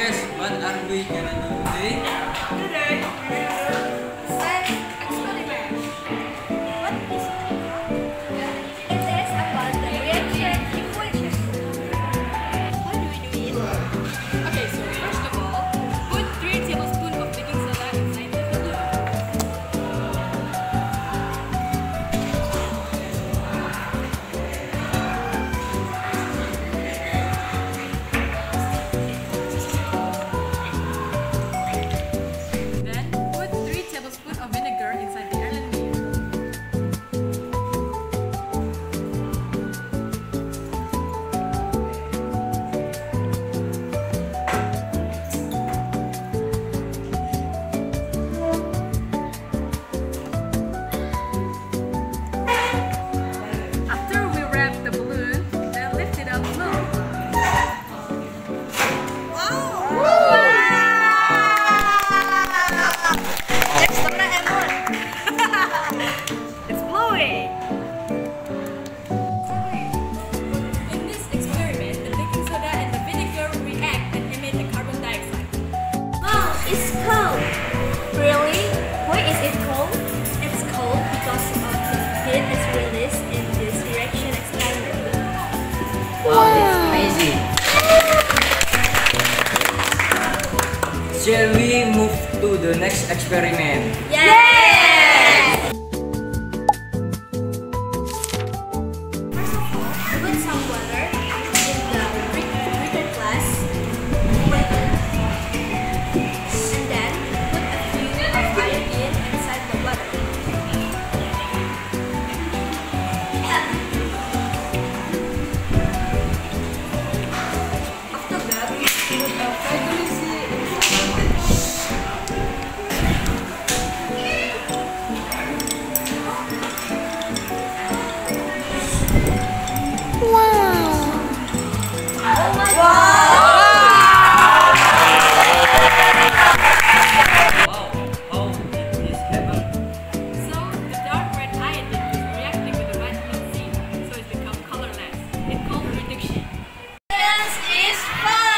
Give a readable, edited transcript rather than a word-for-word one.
guys, what are we gonna do today? Today we will do science experiment. What is it? It is about the reaction equation. How do we do it? Okay, so first of all, put 3 tablespoons of baking soda inside the balloon. Then put 3 tablespoons of vinegar inside the airline beer. After we wrap the balloon, then lift it up low. Next Doraemon. It's blowing! In this experiment, the baking soda and the vinegar react and emit the carbon dioxide. Wow, it's cold. Really? Why is it cold? It's cold because of the heat is released in this reaction experiment. Wow, that's amazing. Shall we move to the next experiment? Yes! First of all, put some water in the breaker glass. And then put a few of iodine inside the water. After that, put a vitamin C Oh my God! Wow, how did this happen? So, the dark red iodine is reacting with the vitamin C, so it becomes colorless. It's called reduction. Science is fun!